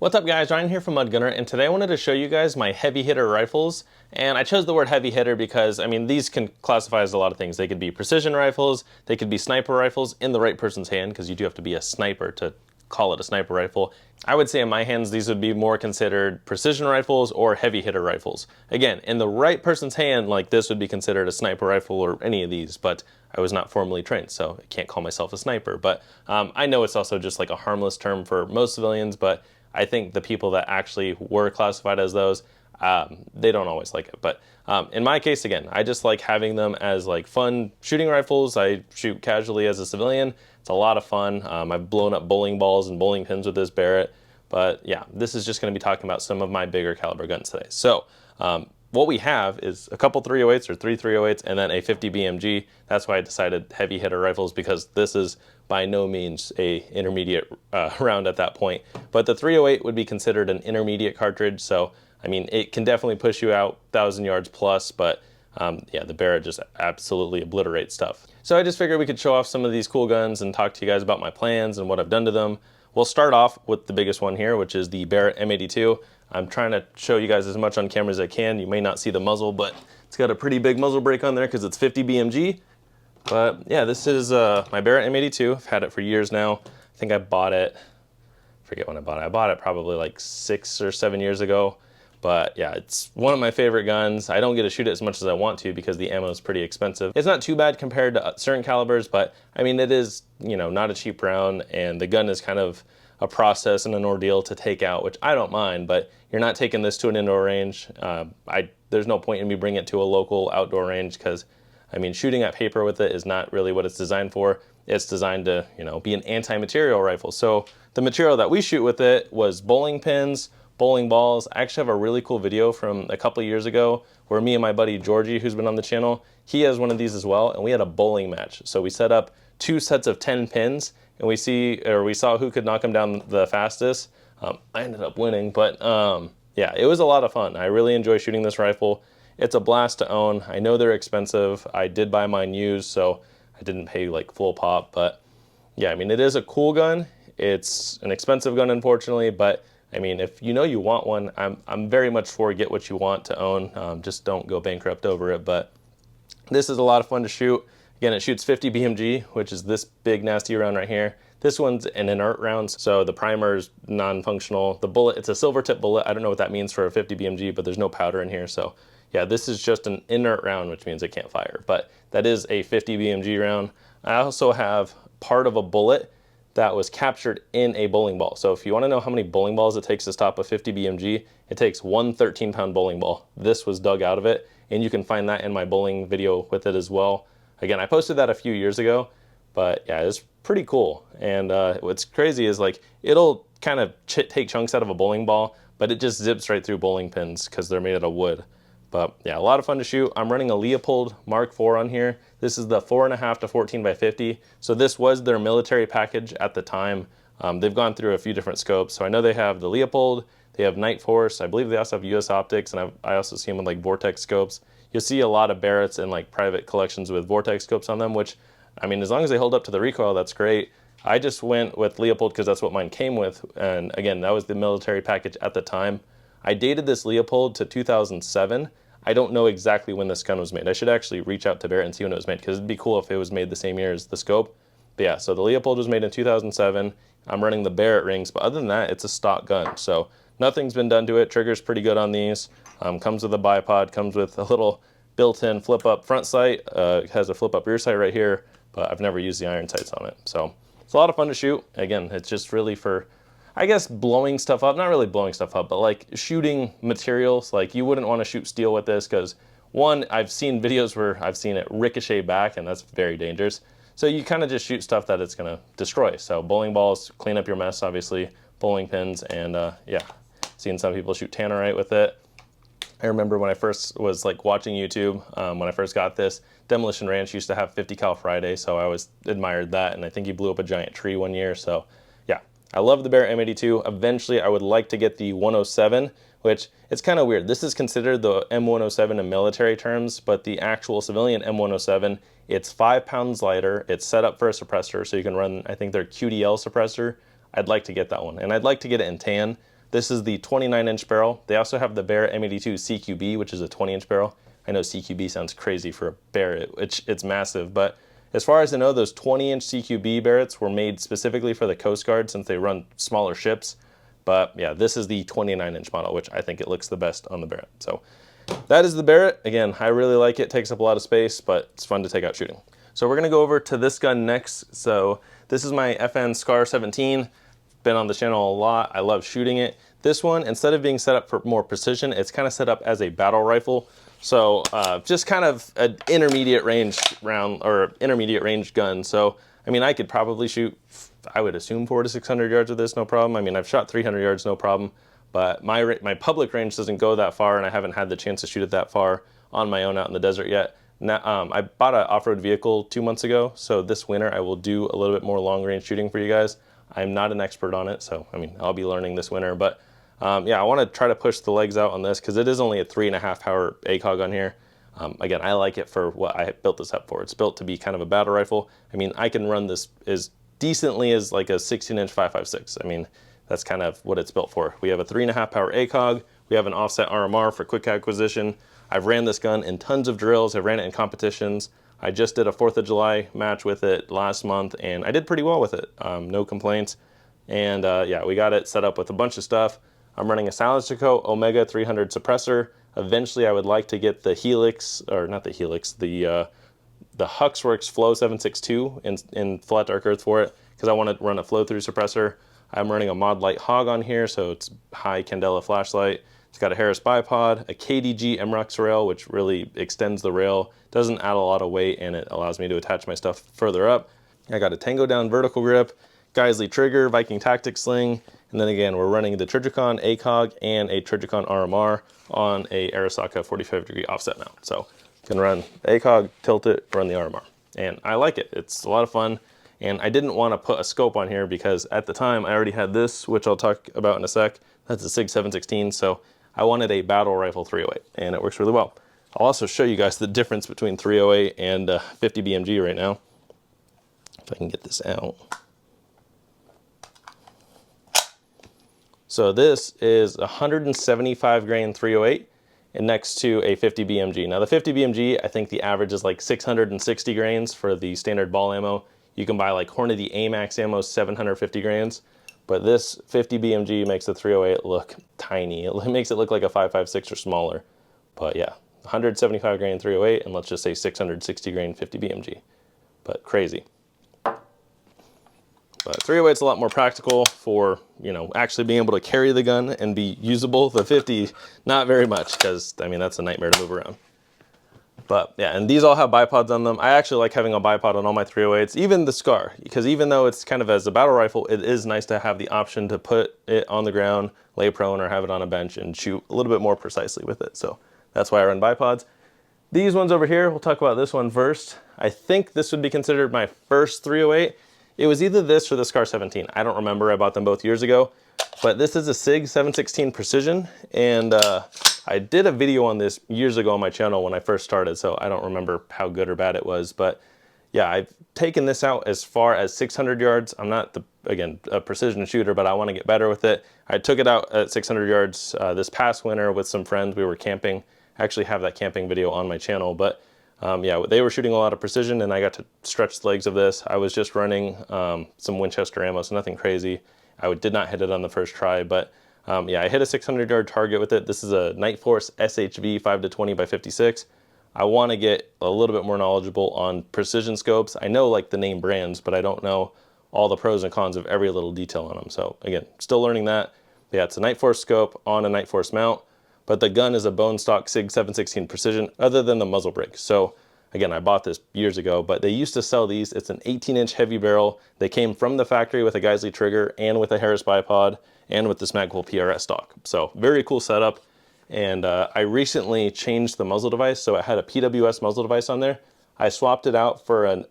What's up guys, Ryan here from Mud Gunner, and today I wanted to show you guys my heavy hitter rifles. And I chose the word heavy hitter because, I mean, these can classify as a lot of things. They could be precision rifles, they could be sniper rifles in the right person's hand, because you do have to be a sniper to call it a sniper rifle. I would say in my hands these would be more considered precision rifles or heavy hitter rifles. Again, in the right person's hand, like this would be considered a sniper rifle or any of these, but I was not formally trained, so I can't call myself a sniper. But I know it's also just like a harmless term for most civilians, but I think the people that actually were classified as those, they don't always like it. But in my case, again, I just like having them as like fun shooting rifles. I shoot casually as a civilian. It's a lot of fun. I've blown up bowling balls and bowling pins with this Barrett. But yeah, this is just going to be talking about some of my bigger caliber guns today. So what we have is a couple 308s or three 308s and then a 50 BMG. That's why I decided heavy hitter rifles, because this is by no means a intermediate round at that point. But the 308 would be considered an intermediate cartridge. So, I mean, it can definitely push you out 1,000 yards plus, but yeah, the Barrett just absolutely obliterates stuff. So I just figured we could show off some of these cool guns and talk to you guys about my plans and what I've done to them. We'll start off with the biggest one here, which is the Barrett M82. I'm trying to show you guys as much on camera as I can. You may not see the muzzle, but it's got a pretty big muzzle brake on there because it's 50 BMG. But yeah, this is my Barrett M82. I've had it for years now. I think I bought it, forget when I bought it. I bought it probably like 6 or 7 years ago. But yeah, it's one of my favorite guns. I don't get to shoot it as much as I want to because the ammo is pretty expensive. It's not too bad compared to certain calibers, but I mean, it is, you know, not a cheap round, and the gun is kind of a process and an ordeal to take out, which I don't mind, but you're not taking this to an indoor range. There's no point in me bringing it to a local outdoor range because, I mean, shooting at paper with it is not really what it's designed for. It's designed to, you know, be an anti-material rifle. So the material that we shoot with it was bowling pins, bowling balls. I actually have a really cool video from a couple of years ago where me and my buddy Georgie, who's been on the channel, he has one of these as well, and we had a bowling match. So we set up 2 sets of 10 pins, and we saw who could knock them down the fastest. I ended up winning, but yeah, it was a lot of fun. I really enjoy shooting this rifle. It's a blast to own. I know they're expensive. I did buy mine used, so I didn't pay like full pop, but yeah, I mean, it is a cool gun. It's an expensive gun, unfortunately, but I mean, if you know you want one, I'm very much for get what you want to own. Just don't go bankrupt over it. But this is a lot of fun to shoot. Again, it shoots 50 BMG, which is this big nasty round right here. This one's an inert round, so the primer is non-functional. The bullet, it's a silver tip bullet. I don't know what that means for a 50 BMG, but there's no powder in here. So yeah, this is just an inert round, which means it can't fire. But that is a 50 BMG round. I also have part of a bullet that was captured in a bowling ball. So if you want to know how many bowling balls it takes to stop a 50 BMG, it takes one 13-pound bowling ball. This was dug out of it, and you can find that in my bowling video with it as well. Again, I posted that a few years ago, but yeah, it's pretty cool. And what's crazy is like, it'll kind of take chunks out of a bowling ball, but it just zips right through bowling pins because they're made out of wood. But yeah, a lot of fun to shoot. I'm running a Leupold Mark IV on here. This is the 4.5 to 14 by 50. So this was their military package at the time. They've gone through a few different scopes. So I know they have the Leupold, they have Night Force. I believe they also have US Optics, and I also see them with like Vortex scopes. You'll see a lot of Barretts in like private collections with Vortex scopes on them, which, I mean, as long as they hold up to the recoil, that's great. I just went with Leupold because that's what mine came with. And again, that was the military package at the time. I dated this Leupold to 2007. I don't know exactly when this gun was made. I should actually reach out to Barrett and see when it was made, because it'd be cool if it was made the same year as the scope. But yeah, so the Leupold was made in 2007. I'm running the Barrett rings, but other than that, it's a stock gun. So nothing's been done to it. Trigger's pretty good on these. Comes with a bipod, comes with a little built-in flip-up front sight. It has a flip-up rear sight right here, but I've never used the iron sights on it. So it's a lot of fun to shoot. Again, it's just really for, I guess, blowing stuff up. Not really blowing stuff up, but like shooting materials. Like, you wouldn't want to shoot steel with this because, one, I've seen videos where I've seen it ricochet back, and that's very dangerous. So you kind of just shoot stuff that it's going to destroy. So bowling balls, clean up your mess, obviously, bowling pins, and yeah, seen some people shoot tannerite with it. I remember when I first was like watching YouTube, when I first got this, Demolition Ranch used to have 50 cal Friday, so I always admired that, and I think he blew up a giant tree one year. So yeah, I love the Barrett M82. Eventually, I would like to get the 107, which it's kind of weird. This is considered the M107 in military terms, but the actual civilian M107, it's 5 pounds lighter. It's set up for a suppressor, so you can run, I think, their QDL suppressor. I'd like to get that one, and I'd like to get it in tan. This is the 29-inch barrel. They also have the Barrett M82 CQB, which is a 20-inch barrel. I know CQB sounds crazy for a Barrett, which it's massive, but as far as I know, those 20-inch CQB Barretts were made specifically for the Coast Guard since they run smaller ships. But yeah, this is the 29-inch model, which I think it looks the best on the Barrett. So that is the Barrett. Again, I really like it. It takes up a lot of space, but it's fun to take out shooting. So we're gonna go over to this gun next. So this is my FN Scar 17. Been on the channel a lot. I love shooting it. This one, instead of being set up for more precision, it's kind of set up as a battle rifle. So just kind of an intermediate range round, or intermediate range gun. So, I mean, I could probably shoot, I would assume 400 to 600 yards with this, no problem. I mean, I've shot 300 yards, no problem. But my public range doesn't go that far, and I haven't had the chance to shoot it that far on my own out in the desert yet. Now, I bought an off-road vehicle 2 months ago, so this winter I will do a little bit more long-range shooting for you guys. I'm not an expert on it, so I mean, I'll be learning this winter, but yeah, I want to try to push the legs out on this because it is only a 3.5 power ACOG on here. Again, I like it for what I built this up for. It's built to be kind of a battle rifle. I mean, I can run this as decently as like a 16-inch 5.56. I mean, that's kind of what it's built for. We have a 3.5 power ACOG. We have an offset RMR for quick acquisition. I've ran this gun in tons of drills. I've ran it in competitions. I just did a 4th of July match with it last month, and I did pretty well with it. No complaints. And yeah, we got it set up with a bunch of stuff. I'm running a Silencer Omega 300 suppressor. Eventually, I would like to get the Helix, or not the Helix, the Huxworks Flow 762 in flat dark earth for it, because I want to run a flow-through suppressor. I'm running a Mod Light Hog on here, so it's high candela flashlight. It's got a Harris bipod, a KDG MROX rail, which really extends the rail, doesn't add a lot of weight, and it allows me to attach my stuff further up. I got a Tango Down vertical grip, Geisley trigger, Viking Tactics sling, and then again, we're running the Trijicon ACOG and a Trijicon RMR on a Arisaka 45-degree offset mount. So you can run the ACOG, tilt it, run the RMR. And I like it. It's a lot of fun. And I didn't want to put a scope on here because at the time I already had this, which I'll talk about in a sec. That's a SIG 716. So I wanted a battle rifle 308, and it works really well. I'll also show you guys the difference between 308 and 50 BMG right now. If I can get this out. So this is 175 grain 308 and next to a 50 BMG. Now the 50 BMG, I think the average is like 660 grains for the standard ball ammo. You can buy like Hornady AMAX ammo, 750 grains. But this 50 BMG makes the 308 look tiny. It makes it look like a 5.56 or smaller. But yeah, 175 grain 308 and let's just say 660 grain 50 BMG. But crazy. But 308's a lot more practical for, you know, actually being able to carry the gun and be usable. The 50, not very much, because, I mean, that's a nightmare to move around. But yeah, and these all have bipods on them. I actually like having a bipod on all my 308s, even the Scar, because even though it's kind of as a battle rifle, it is nice to have the option to put it on the ground, lay prone, or have it on a bench and shoot a little bit more precisely with it. So that's why I run bipods. These ones over here, we'll talk about this one first. I think this would be considered my first 308. It was either this or the Scar 17. I don't remember. I bought them both years ago. But this is a SIG 716 Precision, and I did a video on this years ago on my channel when I first started, so I don't remember how good or bad it was. But yeah, I've taken this out as far as 600 yards. I'm not, again, a precision shooter, but I want to get better with it. I took it out at 600 yards this past winter with some friends. We were camping. I actually have that camping video on my channel, but yeah, they were shooting a lot of precision, and I got to stretch the legs of this. I was just running some Winchester ammo, so nothing crazy. I did not hit it on the first try, but yeah, I hit a 600-yard target with it. This is a Night Force SHV 5-20 by 56. I want to get a little bit more knowledgeable on precision scopes. I know like the name brands, but I don't know all the pros and cons of every little detail on them. So again, still learning that. But yeah, it's a Night Force scope on a Night Force mount, but the gun is a bone stock SIG 716 Precision other than the muzzle brake. So again, I bought this years ago, but they used to sell these. It's an 18-inch heavy barrel. They came from the factory with a Geisley trigger and with a Harris bipod and with this Magpul PRS stock. So very cool setup. And I recently changed the muzzle device. So it had a PWS muzzle device on there. I swapped it out for an,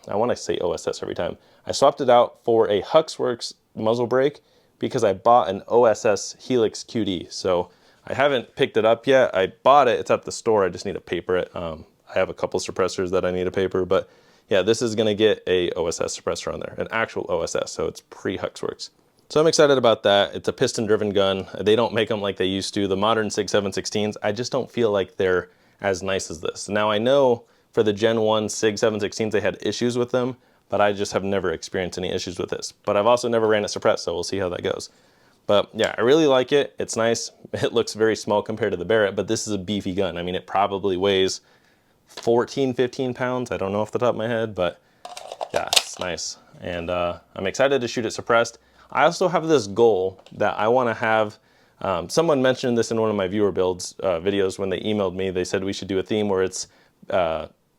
I want to say OSS every time. I swapped it out for a Huxworks muzzle brake because I bought an OSS Helix QD. So I haven't picked it up yet. I bought it, it's at the store. I just need to paper it. I have a couple suppressors that I need to paper, but yeah, this is gonna get a OSS suppressor on there, an actual OSS, so it's pre-Huxworks. So I'm excited about that. It's a piston-driven gun. They don't make them like they used to. The modern SIG 716s, I just don't feel like they're as nice as this. Now I know for the Gen 1 SIG 716s, they had issues with them, but I just have never experienced any issues with this. But I've also never ran it suppressed, so we'll see how that goes. But yeah, I really like it. It's nice. It looks very small compared to the Barrett, but this is a beefy gun. I mean, it probably weighs 14, 15 pounds. I don't know off the top of my head, but yeah, it's nice. And I'm excited to shoot it suppressed. I also have this goal that I want to have, someone mentioned this in one of my viewer builds videos when they emailed me. They said we should do a theme where it's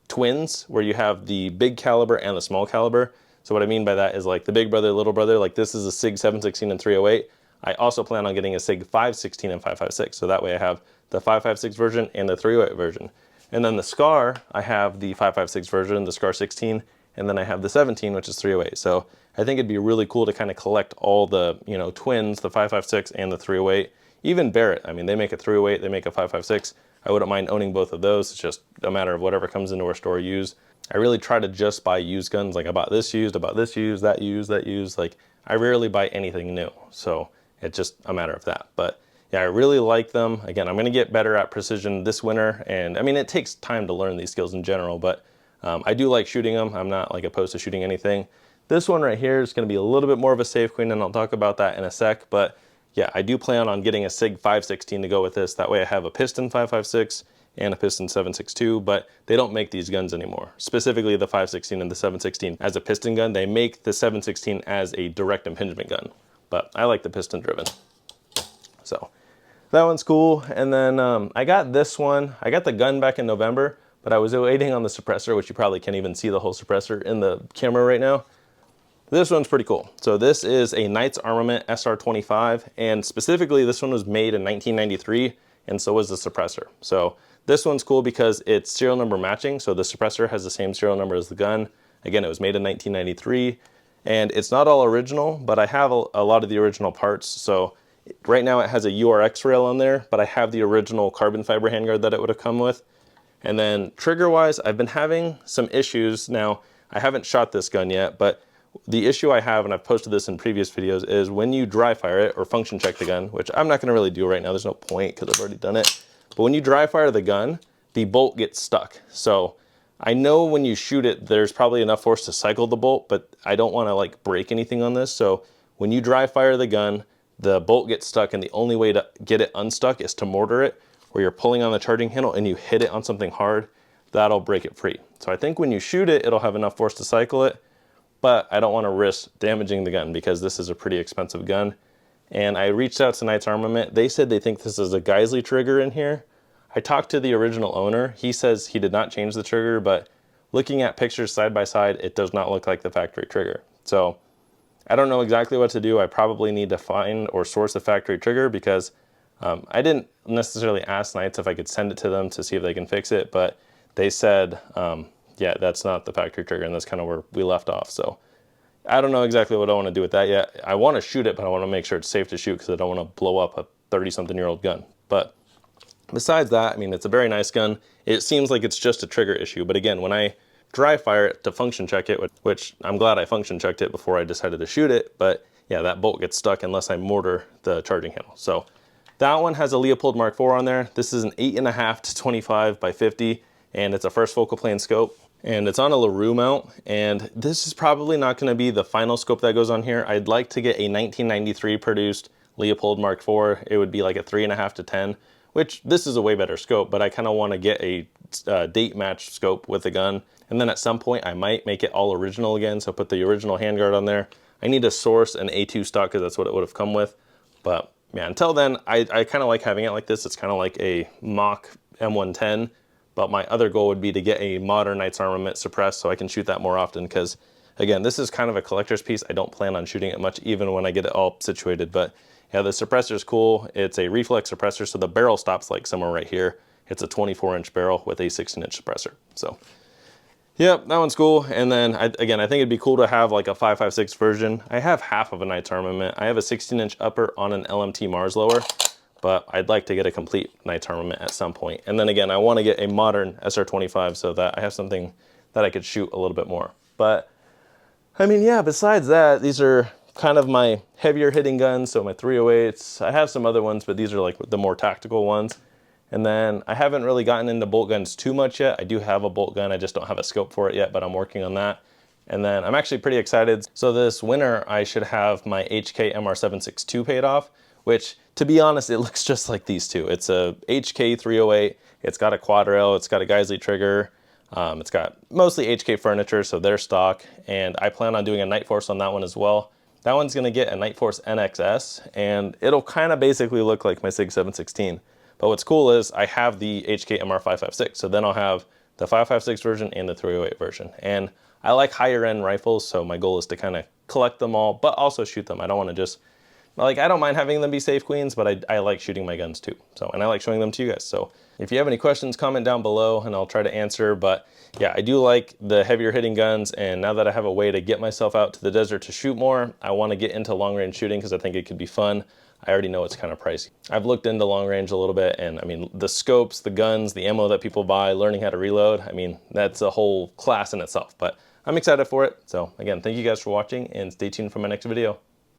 twins, where you have the big caliber and the small caliber. So what I mean by that is like the big brother, little brother, like this is a SIG 716 and 308. I also plan on getting a SIG 516 and 556. So that way I have the 556 version and the 308 version. And then the SCAR, I have the 556 version, the SCAR 16, and then I have the 17, which is 308. So I think it'd be really cool to kind of collect all the, you know, twins, the 556 and the 308. Even Barrett, I mean, they make a 308, they make a 556. I wouldn't mind owning both of those. It's just a matter of whatever comes into our store used. I really try to just buy used guns. Like I bought this used, that used. Like I rarely buy anything new. So it's just a matter of that. But yeah, I really like them. Again, I'm going to get better at precision this winter. And I mean, it takes time to learn these skills in general, but I do like shooting them. I'm not like opposed to shooting anything. This one right here is going to be a little bit more of a safe queen, and I'll talk about that in a sec. But yeah, I do plan on getting a SIG 516 to go with this. That way I have a piston 556 and a piston 762, but they don't make these guns anymore. Specifically the 516 and the 716 as a piston gun. They make the 716 as a direct impingement gun, but I like the piston driven. So that one's cool. And then I got this one. I got the gun back in November, but I was waiting on the suppressor, which you probably can't even see the whole suppressor in the camera right now. This one's pretty cool. So this is a Knights Armament SR25, and specifically this one was made in 1993, and so was the suppressor. So this one's cool because it's serial number matching, so the suppressor has the same serial number as the gun. Again, it was made in 1993, and it's not all original, but I have a lot of the original parts. So right now it has a URX rail on there, but I have the original carbon fiber handguard that it would have come with. And then trigger-wise, I've been having some issues. Now, I haven't shot this gun yet, but the issue I have, and I've posted this in previous videos, is when you dry fire it or function check the gun, which I'm not going to really do right now, there's no point because I've already done it. But when you dry fire the gun, the bolt gets stuck. So I know when you shoot it, there's probably enough force to cycle the bolt, but I don't want to like break anything on this. So when you dry fire the gun, the bolt gets stuck, and the only way to get it unstuck is to mortar it, where you're pulling on the charging handle and you hit it on something hard. That'll break it free. So I think when you shoot it, it'll have enough force to cycle it, but I don't want to risk damaging the gun because this is a pretty expensive gun. And I reached out to Knights Armament. They said they think this is a Geisley trigger in here. I talked to the original owner. He says he did not change the trigger, but looking at pictures side by side, it does not look like the factory trigger. So I don't know exactly what to do. I probably need to find or source a factory trigger because I didn't necessarily ask Knights if I could send it to them to see if they can fix it, but they said, yeah, that's not the factory trigger, and that's kind of where we left off. So I don't know exactly what I want to do with that yet. I want to shoot it, but I want to make sure it's safe to shoot because I don't want to blow up a 30-something-year-old gun. But besides that, I mean, it's a very nice gun. It seems like it's just a trigger issue, but again, when I dry fire it to function check it, which I'm glad I function checked it before I decided to shoot it, but yeah, that bolt gets stuck unless I mortar the charging handle. So that one has a Leopold Mark IV on there. This is an 8.5 to 25 by 50, and it's a first focal plane scope, and it's on a LaRue mount, and this is probably not going to be the final scope that goes on here. I'd like to get a 1993 produced Leopold Mark IV. It would be like a 3.5 to 10, which this is a way better scope, but I kind of want to get a date match scope with the gun. And then at some point I might make it all original again, so put the original handguard on there. I need to source an A2 stock because that's what it would have come with. But yeah, until then, I kind of like having it like this. It's kind of like a mock M110, but my other goal would be to get a modern Knights Armament suppressed so I can shoot that more often because, again, this is kind of a collector's piece. I don't plan on shooting it much even when I get it all situated, but yeah, the suppressor is cool. It's a reflex suppressor, so the barrel stops like somewhere right here. It's a 24-inch barrel with a 16-inch suppressor. So yep, that one's cool. And then again, I think it'd be cool to have like a 5.56 version. I have half of a Knights Armament. I have a 16-inch upper on an LMT Mars lower, but I'd like to get a complete Knights Armament at some point. And then again, I want to get a modern SR25 so that I have something that I could shoot a little bit more. But I mean, yeah, besides that, these are kind of my heavier hitting guns, so my 308s. I have some other ones, but these are like the more tactical ones. And then I haven't really gotten into bolt guns too much yet. I do have a bolt gun, I just don't have a scope for it yet, but I'm working on that. And then I'm actually pretty excited. So this winter, I should have my HK MR762 paid off, which, to be honest, it looks just like these two. It's a HK 308, it's got a quad rail, it's got a Geisley trigger, it's got mostly HK furniture, so they're stock, and I plan on doing a Night Force on that one as well. That one's gonna get a Night Force NXS, and it'll kind of basically look like my SIG 716. But what's cool is I have the HK MR556, so then I'll have the 556 version and the 308 version. And I like higher end rifles, so my goal is to kind of collect them all, but also shoot them. I don't want to just, like, I don't mind having them be safe queens, but I like shooting my guns too. So, and I like showing them to you guys. So if you have any questions, comment down below and I'll try to answer. But yeah, I do like the heavier hitting guns, and now that I have a way to get myself out to the desert to shoot more, I want to get into long range shooting because I think it could be fun. I already know it's kind of pricey. I've looked into long range a little bit, and I mean, the scopes, the guns, the ammo that people buy, learning how to reload, I mean, that's a whole class in itself, but I'm excited for it. So again, thank you guys for watching, and stay tuned for my next video.